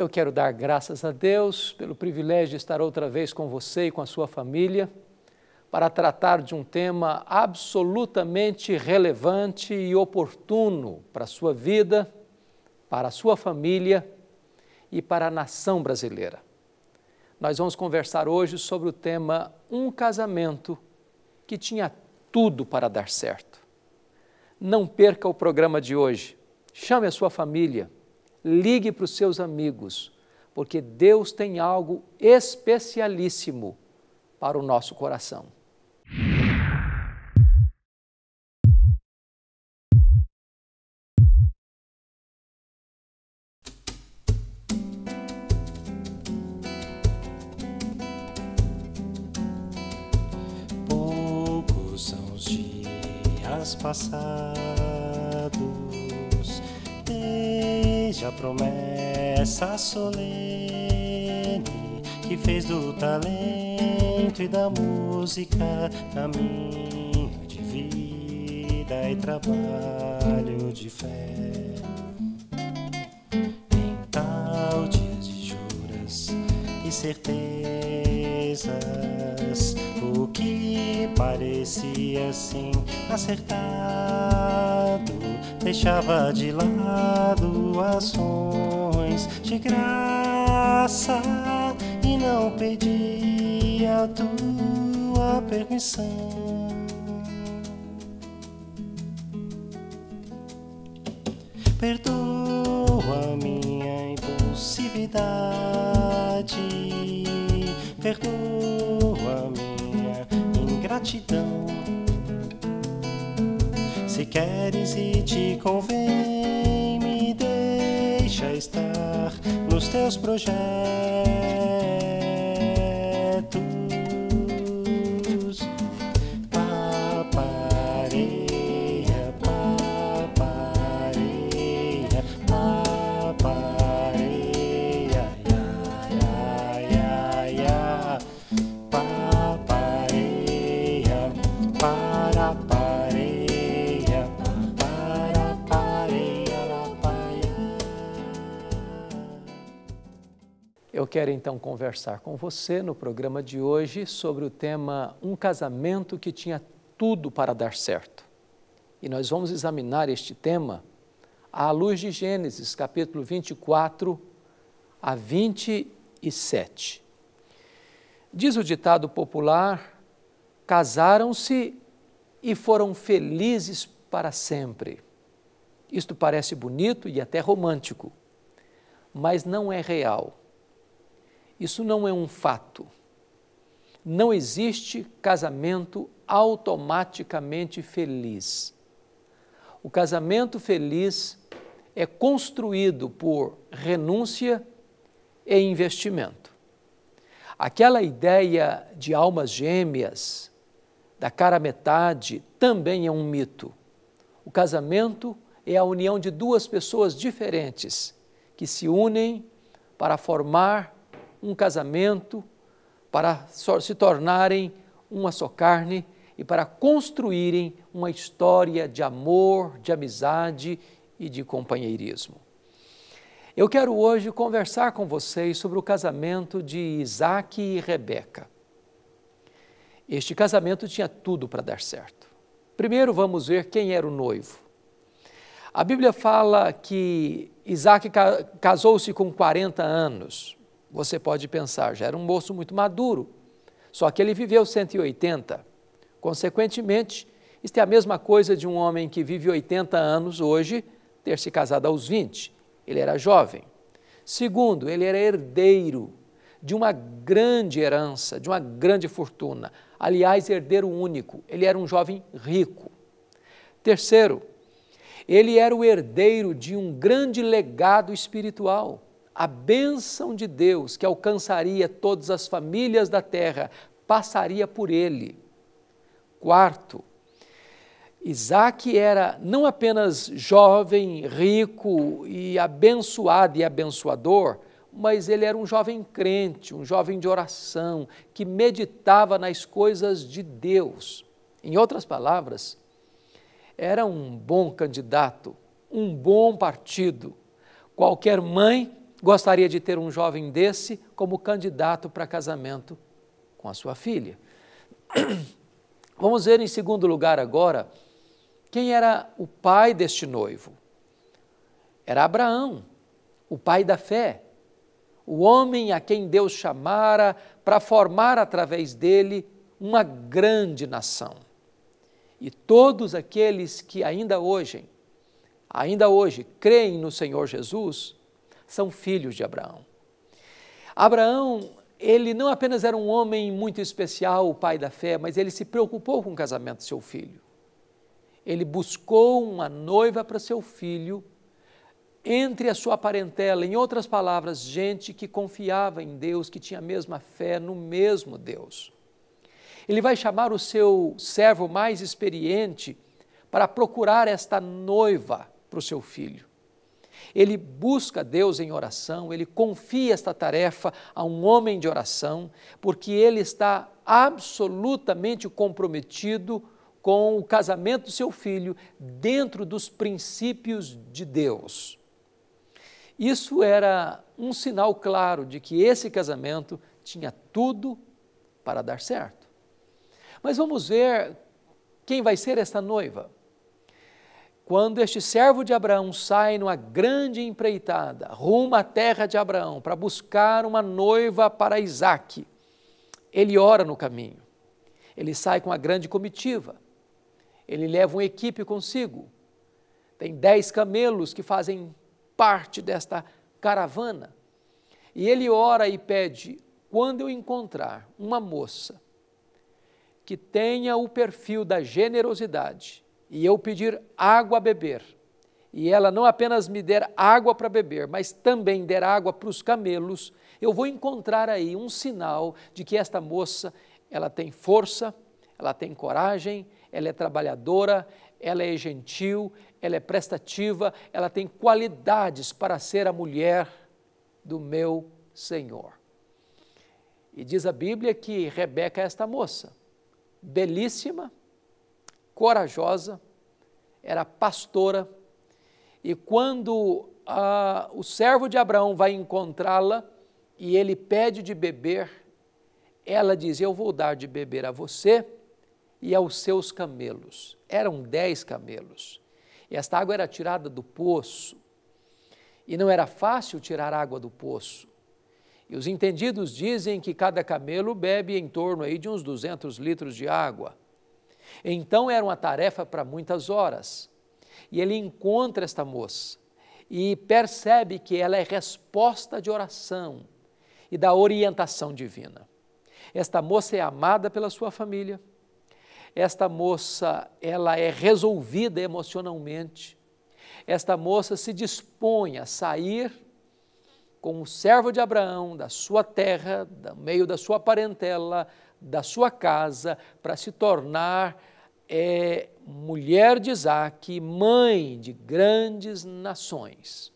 Eu quero dar graças a Deus pelo privilégio de estar outra vez com você e com a sua família para tratar de um tema absolutamente relevante e oportuno para a sua vida, para a sua família e para a nação brasileira. Nós vamos conversar hoje sobre o tema Um casamento que tinha tudo para dar certo. Não perca o programa de hoje. Chame a sua família, ligue para os seus amigos, porque Deus tem algo especialíssimo para o nosso coração. Poucos são os dias passados desde a promessa solene que fez do talento e da música caminho de vida e trabalho de fé. Em tal dias de juras e certezas, o que parecia assim acertado deixava de lado ações de graça e não pedia a tua permissão. Perdoa minha impulsividade, perdoa minha ingratidão. Se queres e te convém, me deixa estar nos teus projetos. Papareia, papareia, papareia, ia, ia, ia, papareia, para. Eu quero então conversar com você no programa de hoje sobre o tema Um casamento que tinha tudo para dar certo. E nós vamos examinar este tema à luz de Gênesis, capítulo 24 a 27. Diz o ditado popular: casaram-se e foram felizes para sempre. Isto parece bonito e até romântico, mas não é real. Isso não é um fato. Não existe casamento automaticamente feliz. O casamento feliz é construído por renúncia e investimento. Aquela ideia de almas gêmeas, da cara metade, também é um mito. O casamento é a união de duas pessoas diferentes que se unem para formar um casamento, para se tornarem uma só carne e para construírem uma história de amor, de amizade e de companheirismo. Eu quero hoje conversar com vocês sobre o casamento de Isaac e Rebeca. Este casamento tinha tudo para dar certo. Primeiro vamos ver quem era o noivo. A Bíblia fala que Isaac casou-se com 40 anos. Você pode pensar, já era um moço muito maduro, só que ele viveu 180. Consequentemente, isto é a mesma coisa de um homem que vive 80 anos hoje ter se casado aos 20. Ele era jovem. Segundo, ele era herdeiro de uma grande herança, de uma grande fortuna. Aliás, herdeiro único, ele era um jovem rico. Terceiro, ele era o herdeiro de um grande legado espiritual. A bênção de Deus que alcançaria todas as famílias da terra passaria por ele. Quarto, Isaac era não apenas jovem, rico e abençoado e abençoador, mas ele era um jovem crente, um jovem de oração, que meditava nas coisas de Deus. Em outras palavras, era um bom candidato, um bom partido. Qualquer mãe gostaria de ter um jovem desse como candidato para casamento com a sua filha. Vamos ver em segundo lugar agora, quem era o pai deste noivo? Era Abraão, o pai da fé, o homem a quem Deus chamara para formar através dele uma grande nação. E todos aqueles que ainda hoje creem no Senhor Jesus, são filhos de Abraão. Abraão, ele não apenas era um homem muito especial, o pai da fé, mas ele se preocupou com o casamento do seu filho. Ele buscou uma noiva para seu filho, entre a sua parentela, em outras palavras, gente que confiava em Deus, que tinha a mesma fé no mesmo Deus. Ele vai chamar o seu servo mais experiente para procurar esta noiva para o seu filho. Ele busca Deus em oração, ele confia esta tarefa a um homem de oração, porque ele está absolutamente comprometido com o casamento do seu filho dentro dos princípios de Deus. Isso era um sinal claro de que esse casamento tinha tudo para dar certo. Mas vamos ver quem vai ser esta noiva. Quando este servo de Abraão sai numa grande empreitada, rumo à terra de Abraão, para buscar uma noiva para Isaque, ele ora no caminho. Ele sai com uma grande comitiva. Ele leva uma equipe consigo. Tem 10 camelos que fazem parte desta caravana. E ele ora e pede, quando eu encontrar uma moça que tenha o perfil da generosidade, e eu pedir água a beber, e ela não apenas me der água para beber, mas também der água para os camelos, eu vou encontrar aí um sinal de que esta moça, ela tem força, ela tem coragem, ela é trabalhadora, ela é gentil, ela é prestativa, ela tem qualidades para ser a mulher do meu Senhor. E diz a Bíblia que Rebeca é esta moça, belíssima, corajosa, era pastora, e quando o servo de Abraão vai encontrá-la e ele pede de beber, ela diz, eu vou dar de beber a você e aos seus camelos. Eram 10 camelos. E esta água era tirada do poço, e não era fácil tirar água do poço. E os entendidos dizem que cada camelo bebe em torno aí de uns 200 litros de água. Então era uma tarefa para muitas horas. E ele encontra esta moça e percebe que ela é resposta de oração e da orientação divina. Esta moça é amada pela sua família. Esta moça, ela é resolvida emocionalmente. Esta moça se dispõe a sair com o servo de Abraão, da sua terra, do meio da sua parentela, da sua casa, para se tornar mulher de Isaque, mãe de grandes nações.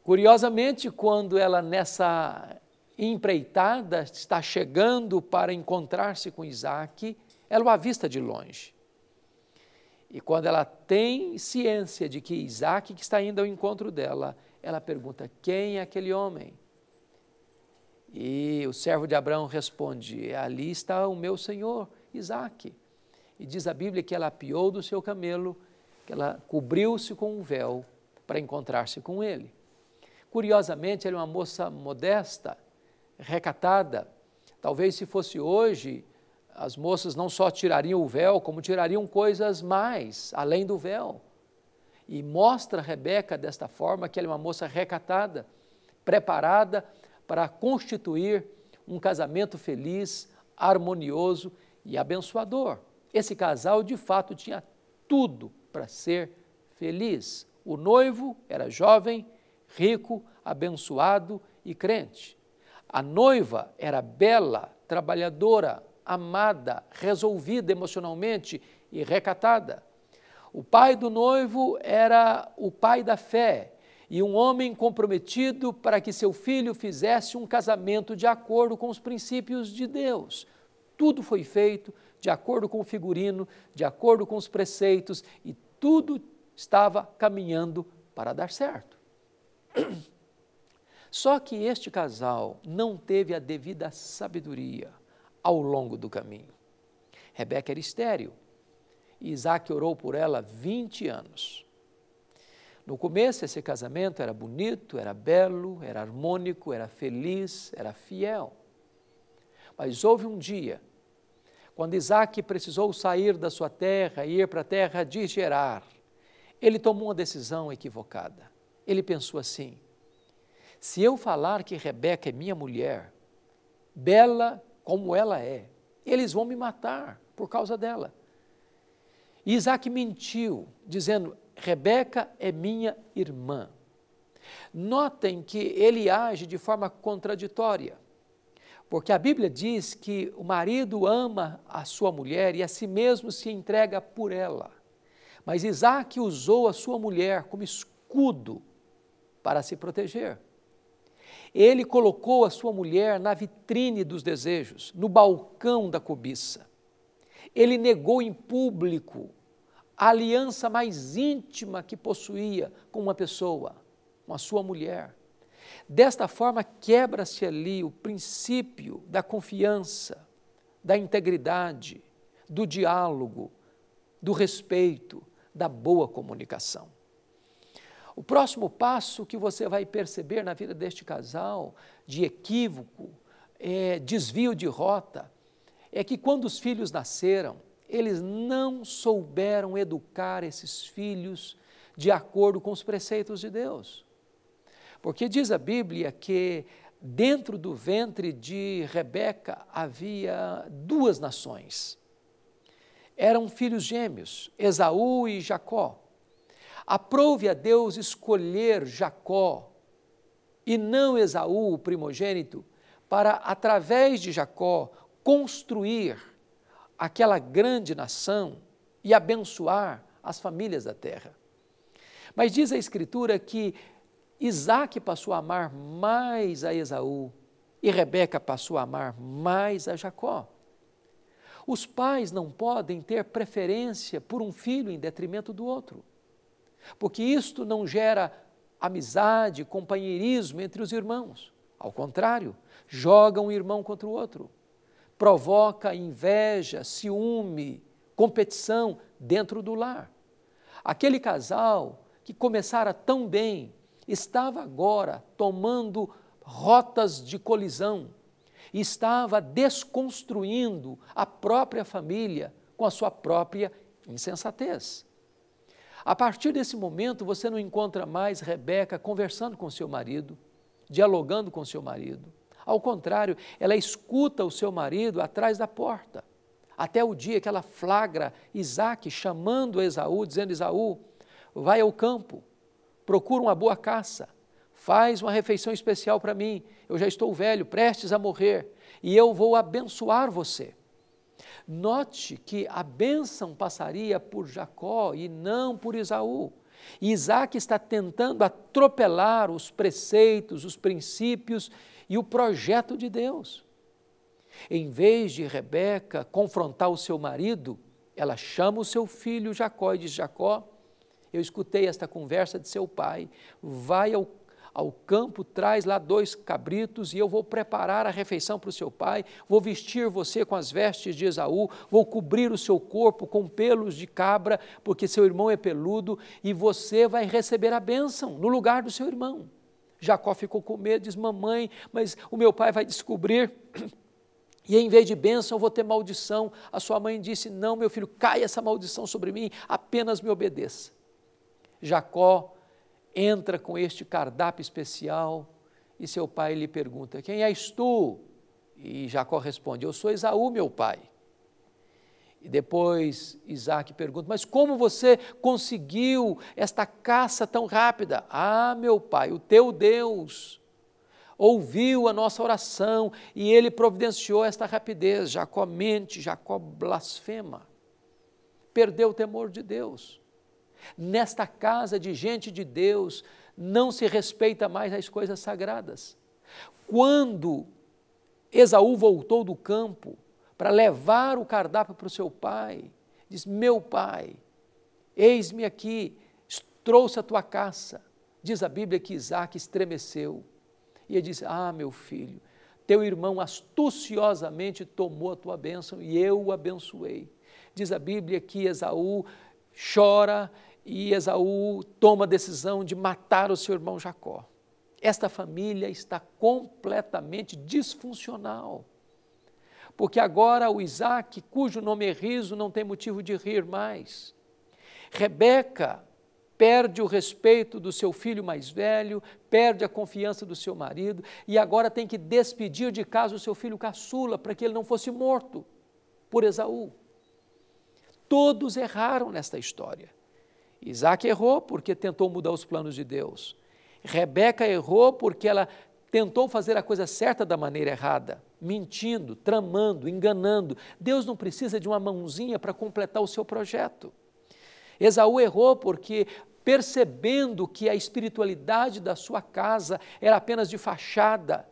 Curiosamente, quando ela nessa empreitada está chegando para encontrar-se com Isaque, ela o avista de longe. E quando ela tem ciência de que Isaque que está indo ao encontro dela, ela pergunta, quem é aquele homem? E o servo de Abraão responde, ali está o meu senhor, Isaque. E diz a Bíblia que ela apiou do seu camelo, que ela cobriu-se com um véu para encontrar-se com ele. Curiosamente, ela é uma moça modesta, recatada. Talvez se fosse hoje, as moças não só tirariam o véu, como tirariam coisas mais, além do véu. E mostra Rebeca desta forma que ela é uma moça recatada, preparada para constituir um casamento feliz, harmonioso e abençoador. Esse casal, de fato, tinha tudo para ser feliz. O noivo era jovem, rico, abençoado e crente. A noiva era bela, trabalhadora, amada, resolvida emocionalmente e recatada. O pai do noivo era o pai da fé e um homem comprometido para que seu filho fizesse um casamento de acordo com os princípios de Deus. Tudo foi feito de acordo com o figurino, de acordo com os preceitos e tudo estava caminhando para dar certo. Só que este casal não teve a devida sabedoria ao longo do caminho. Rebeca era estéril e Isaac orou por ela 20 anos. No começo, esse casamento era bonito, era belo, era harmônico, era feliz, era fiel. Mas houve um dia, quando Isaac precisou sair da sua terra e ir para a terra de Gerar, ele tomou uma decisão equivocada. Ele pensou assim: se eu falar que Rebeca é minha mulher, bela como ela é, eles vão me matar por causa dela. E Isaac mentiu, dizendo: Rebeca é minha irmã. Notem que ele age de forma contraditória, porque a Bíblia diz que o marido ama a sua mulher e a si mesmo se entrega por ela. Mas Isaac usou a sua mulher como escudo para se proteger. Ele colocou a sua mulher na vitrine dos desejos, no balcão da cobiça. Ele negou em público a aliança mais íntima que possuía com uma pessoa, com a sua mulher. Desta forma, quebra-se ali o princípio da confiança, da integridade, do diálogo, do respeito, da boa comunicação. O próximo passo que você vai perceber na vida deste casal, de equívoco, desvio de rota, é que quando os filhos nasceram, eles não souberam educar esses filhos de acordo com os preceitos de Deus. Porque diz a Bíblia que dentro do ventre de Rebeca havia duas nações. Eram filhos gêmeos, Esaú e Jacó. Aprove a Deus escolher Jacó e não Esaú, o primogênito, para, através de Jacó, construir aquela grande nação e abençoar as famílias da terra. Mas diz a Escritura que Isaac passou a amar mais a Esaú e Rebeca passou a amar mais a Jacó. Os pais não podem ter preferência por um filho em detrimento do outro, porque isto não gera amizade, companheirismo entre os irmãos. Ao contrário, joga um irmão contra o outro, provoca inveja, ciúme, competição dentro do lar. Aquele casal que começara tão bem, estava agora tomando rotas de colisão, estava desconstruindo a própria família com a sua própria insensatez. A partir desse momento, você não encontra mais Rebeca conversando com seu marido, dialogando com seu marido. Ao contrário, ela escuta o seu marido atrás da porta, até o dia que ela flagra Isaac chamando Esaú, dizendo: Esaú, vai ao campo, procura uma boa caça, faz uma refeição especial para mim, eu já estou velho, prestes a morrer, e eu vou abençoar você. Note que a bênção passaria por Jacó e não por Esaú. E Isaac está tentando atropelar os preceitos, os princípios e o projeto de Deus. Em vez de Rebeca confrontar o seu marido, ela chama o seu filho Jacó e diz: Jacó, eu escutei esta conversa de seu pai, vai ao campo, traz lá 2 cabritos e eu vou preparar a refeição para o seu pai, vou vestir você com as vestes de Esaú, vou cobrir o seu corpo com pelos de cabra, porque seu irmão é peludo, e você vai receber a bênção no lugar do seu irmão. Jacó ficou com medo, diz: mamãe, mas o meu pai vai descobrir e em vez de bênção eu vou ter maldição. A sua mãe disse: não, meu filho, caia essa maldição sobre mim, apenas me obedeça. Jacó entra com este cardápio especial e seu pai lhe pergunta: quem és tu? E Jacó responde: eu sou Esaú, meu pai. E depois Isaac pergunta: mas como você conseguiu esta caça tão rápida? Ah, meu pai, o teu Deus ouviu a nossa oração e ele providenciou esta rapidez. Jacó mente, Jacó blasfema, perdeu o temor de Deus. Nesta casa de gente de Deus, não se respeita mais as coisas sagradas. Quando Esaú voltou do campo para levar o cardápio para o seu pai, diz: meu pai, eis-me aqui, trouxe a tua caça. Diz a Bíblia que Isaac estremeceu E ele disse, meu filho, teu irmão astuciosamente tomou a tua bênção e eu o abençoei. Diz a Bíblia que Esaú chora e Esaú toma a decisão de matar o seu irmão Jacó. Esta família está completamente disfuncional, porque agora o Isaac, cujo nome é riso, não tem motivo de rir mais. Rebeca perde o respeito do seu filho mais velho, perde a confiança do seu marido e agora tem que despedir de casa o seu filho caçula para que ele não fosse morto por Esaú. Todos erraram nesta história. Isaac errou porque tentou mudar os planos de Deus. Rebeca errou porque ela tentou fazer a coisa certa da maneira errada, mentindo, tramando, enganando. Deus não precisa de uma mãozinha para completar o seu projeto. Esaú errou porque, percebendo que a espiritualidade da sua casa era apenas de fachada,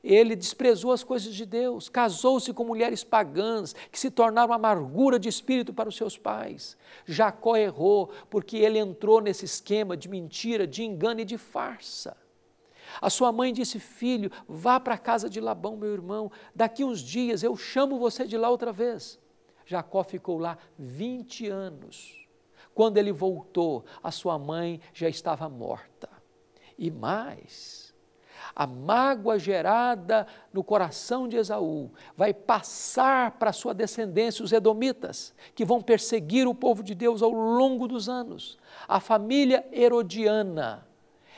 ele desprezou as coisas de Deus, casou-se com mulheres pagãs, que se tornaram amargura de espírito para os seus pais. Jacó errou, porque ele entrou nesse esquema de mentira, de engano e de farsa. A sua mãe disse, filho, vá para a casa de Labão, meu irmão, daqui uns dias eu chamo você de lá outra vez. Jacó ficou lá 20 anos. Quando ele voltou, a sua mãe já estava morta. E mais, a mágoa gerada no coração de Esaú vai passar para a sua descendência, os edomitas, que vão perseguir o povo de Deus ao longo dos anos. A família herodiana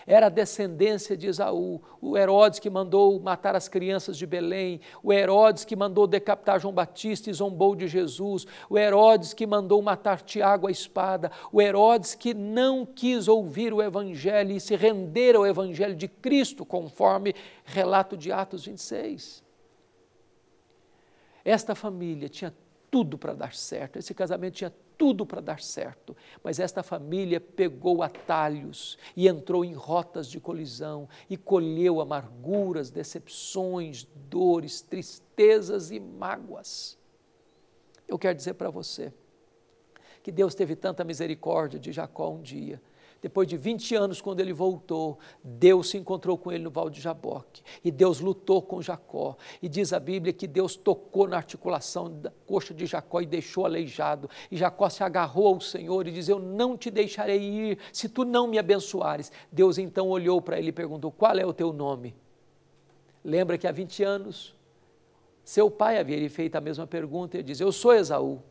era a descendência de Esaú, o Herodes que mandou matar as crianças de Belém, o Herodes que mandou decapitar João Batista e zombou de Jesus, o Herodes que mandou matar Tiago à espada, o Herodes que não quis ouvir o Evangelho e se render ao Evangelho de Cristo, conforme relato de Atos 26. Esta família tinha tudo para dar certo, esse casamento tinha tudo para dar certo, mas esta família pegou atalhos e entrou em rotas de colisão e colheu amarguras, decepções, dores, tristezas e mágoas. Eu quero dizer para você que Deus teve tanta misericórdia de Jacó um dia. Depois de 20 anos, quando ele voltou, Deus se encontrou com ele no Val de Jaboque, e Deus lutou com Jacó, e diz a Bíblia que Deus tocou na articulação da coxa de Jacó e deixou aleijado, e Jacó se agarrou ao Senhor e diz, eu não te deixarei ir, se tu não me abençoares. Deus então olhou para ele e perguntou, qual é o teu nome? Lembra que há 20 anos, seu pai havia lhe feito a mesma pergunta, e ele diz, eu sou Esaú.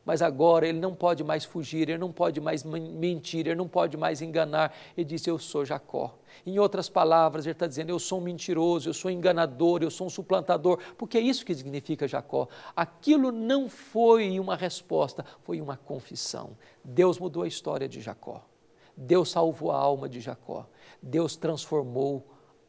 Mas agora ele não pode mais fugir, ele não pode mais mentir, ele não pode mais enganar. Ele disse, eu sou Jacó. Em outras palavras, ele está dizendo, eu sou um mentiroso, eu sou um enganador, eu sou um suplantador, porque é isso que significa Jacó. Aquilo não foi uma resposta, foi uma confissão. Deus mudou a história de Jacó. Deus salvou a alma de Jacó. Deus transformou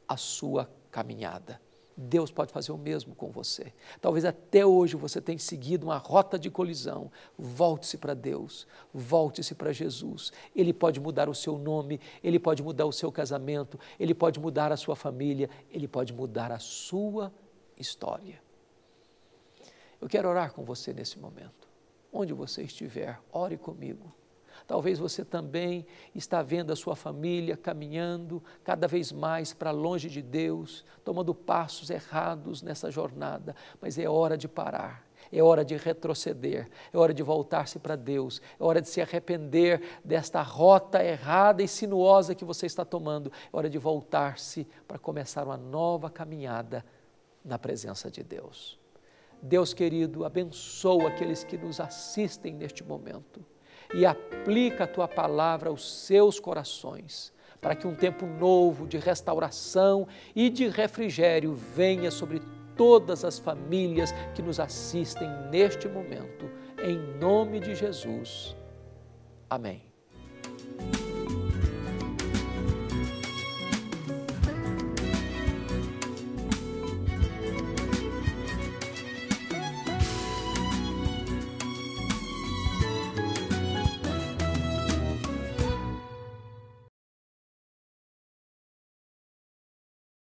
a sua caminhada. Deus pode fazer o mesmo com você. Talvez até hoje você tenha seguido uma rota de colisão. Volte-se para Deus, volte-se para Jesus. Ele pode mudar o seu nome, Ele pode mudar o seu casamento, Ele pode mudar a sua família, Ele pode mudar a sua história. Eu quero orar com você nesse momento. Onde você estiver, ore comigo. Talvez você também está vendo a sua família caminhando cada vez mais para longe de Deus, tomando passos errados nessa jornada, mas é hora de parar, é hora de retroceder, é hora de voltar-se para Deus, é hora de se arrepender desta rota errada e sinuosa que você está tomando, é hora de voltar-se para começar uma nova caminhada na presença de Deus. Deus querido, abençoa aqueles que nos assistem neste momento e aplica a Tua palavra aos seus corações, para que um tempo novo de restauração e de refrigério venha sobre todas as famílias que nos assistem neste momento, em nome de Jesus. Amém.